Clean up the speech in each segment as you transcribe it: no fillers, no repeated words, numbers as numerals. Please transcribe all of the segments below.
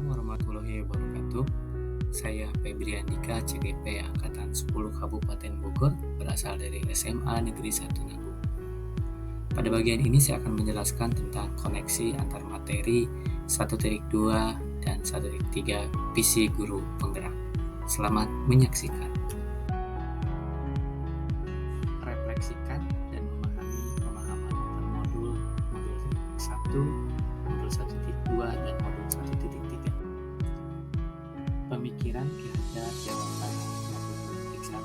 warahmatullahi wabarakatuh. Saya Febri Andika, CGP Angkatan 10 Kabupaten Bogor, berasal dari SMA Negeri 1 Nanggung. Pada bagian ini saya akan menjelaskan tentang koneksi antar materi 1.2 dan 1.3 visi guru penggerak. Selamat menyaksikan. Refleksikan dan memahami pemahaman antar modul 1, modul 1.2 dan modul 1.3. Pemikiran kehadiran jawaban modul 1,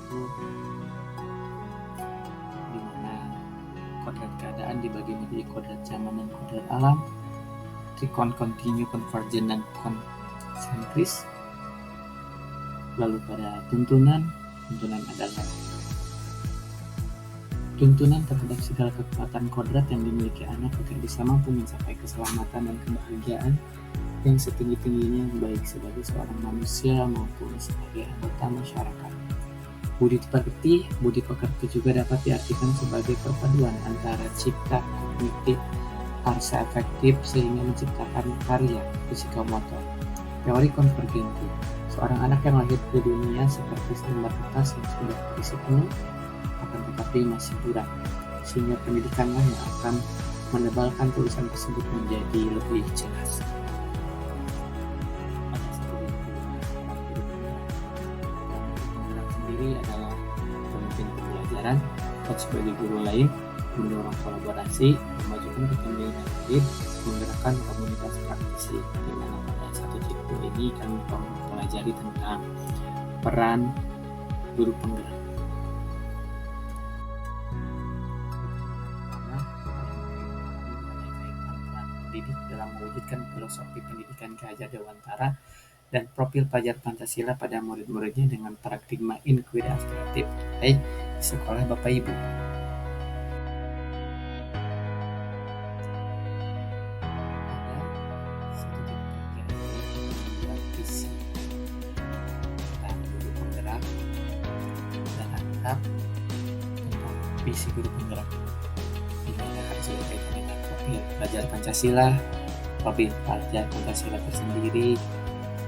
di mana kodrat keadaan dibagi menjadi kodrat zaman dan kodrat alam, trikon kontinu, konvergen, dan konsentris. Lalu pada tuntunan adalah tuntunan terhadap segala kekuatan kodrat yang dimiliki anak agar bisa mampu mencapai keselamatan dan kebahagiaan yang setinggi-tingginya, baik sebagai seorang manusia maupun sebagai anggota masyarakat. Budi pekerti juga dapat diartikan sebagai perpaduan antara cipta kognitif, arsa efektif sehingga menciptakan karya psikomotor. Teori konvergensi, seorang anak yang lahir ke dunia seperti selembar kertas yang sudah terisi penuh, akan tetapi masih kurang, sehingga pendidikanlah yang akan menebalkan tulisan tersebut menjadi lebih jelas. Sendiri adalah pemimpin pembelajaran, coach bagi guru lain, mendorong kolaborasi, memajukan kepemimpinan aktif, menggerakkan komunitas praktisi. Di mana pada 1.2 ini kami mempelajari tentang peran guru penggerak. Pendidik dalam mewujudkan filosofi pendidikan Ki Hajar Dewantara dan profil pelajar Pancasila pada murid-muridnya dengan paradigma inquiry aspiratif, baik di sekolah Bapak Ibu. Ada 1.3 visi tentang guru penggerak dan atap tentang visi guru penggerak. Ini harus berkaitan dengan profil pelajar Pancasila, profil pelajar Pancasila tersendiri,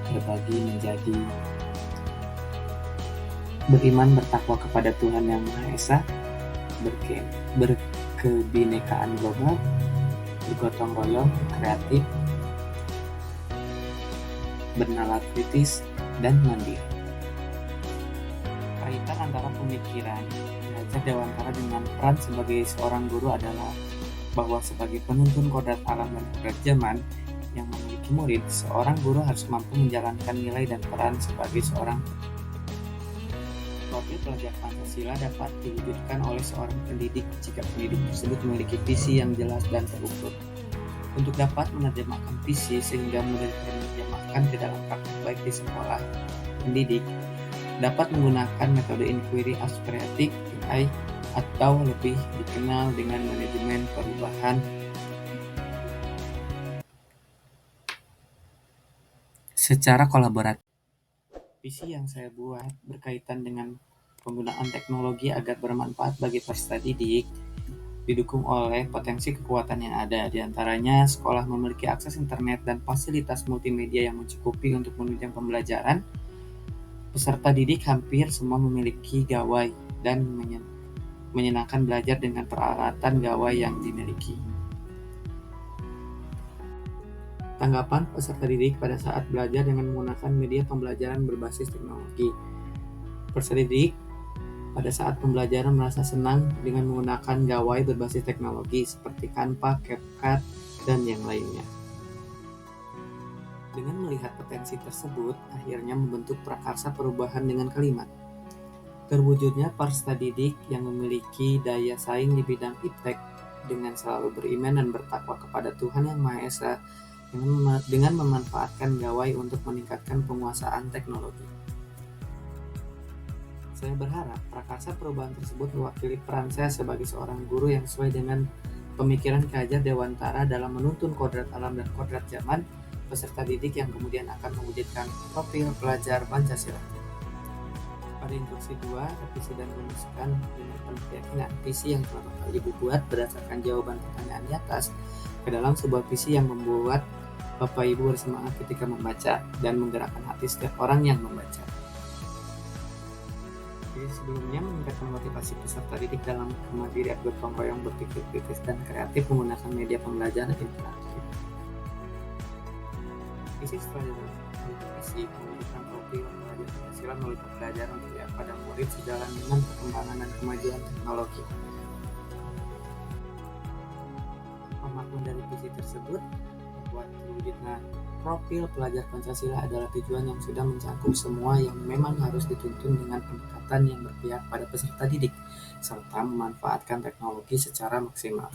berbagi menjadi beriman, bertakwa kepada Tuhan Yang Maha Esa, berkebinekaan global, bergotong royong, kreatif, bernalar kritis, dan mandiri. Kaitan antara pemikiran Ki Hajar Dewantara dengan peran sebagai seorang guru adalah bahwa sebagai penuntun kodrat alam dan kodrat zaman yang memiliki murid, seorang guru harus mampu menjalankan nilai dan peran sebagai seorang. Profil pelajar Pancasila dapat diwujudkan oleh seorang pendidik jika pendidik tersebut memiliki visi yang jelas dan terukur. Untuk dapat menerjemahkan visi sehingga mudah diterjemahkan ke dalam praktik baik di sekolah, pendidik dapat menggunakan metode inquiry aspiratif (IAI) atau lebih dikenal dengan manajemen perubahan secara kolaboratif. Visi yang saya buat berkaitan dengan penggunaan teknologi agar bermanfaat bagi peserta didik, didukung oleh potensi kekuatan yang ada. Di antaranya, sekolah memiliki akses internet dan fasilitas multimedia yang mencukupi untuk menunjang pembelajaran. Peserta didik hampir semua memiliki gawai dan menyenangkan belajar dengan peralatan gawai yang dimiliki. Tanggapan peserta didik pada saat belajar dengan menggunakan media pembelajaran berbasis teknologi. Peserta didik pada saat pembelajaran merasa senang dengan menggunakan gawai berbasis teknologi seperti Canva, CapCut, dan yang lainnya. Dengan melihat potensi tersebut, akhirnya membentuk prakarsa perubahan dengan kalimat. Terwujudnya peserta didik yang memiliki daya saing di bidang iptek dengan selalu beriman dan bertakwa kepada Tuhan Yang Maha Esa dengan memanfaatkan gawai untuk meningkatkan penguasaan teknologi. Saya berharap prakarsa perubahan tersebut mewakili peran saya sebagai seorang guru yang sesuai dengan pemikiran Ki Hajar Dewantara dalam menuntun kodrat alam dan kodrat zaman peserta didik yang kemudian akan mewujudkan profil pelajar Pancasila. Pada instruksi 2, revisi dan rumuskan dengan penuh keyakinan visi yang telah Bapak Ibu buat berdasarkan jawaban pertanyaan di atas ke dalam sebuah visi yang membuat Bapak Ibu bersemangat ketika membaca dan menggerakkan hati setiap orang yang membaca. Jadi sebelumnya meningkatkan motivasi peserta didik dalam kemandirian gotong royong, berpikir kritis dan kreatif menggunakan media pembelajaran interaktif. Isi pelajaran isi menunjukkan profil pelajar Pancasila melalui pembelajaran pada murid sejalan dengan perkembangan dan kemajuan teknologi. Makna dari visi tersebut buat terwujudnya profil pelajar Pancasila adalah tujuan yang sudah mencakup semua yang memang harus dituntun dengan pendekatan yang berpihak pada peserta didik serta memanfaatkan teknologi secara maksimal.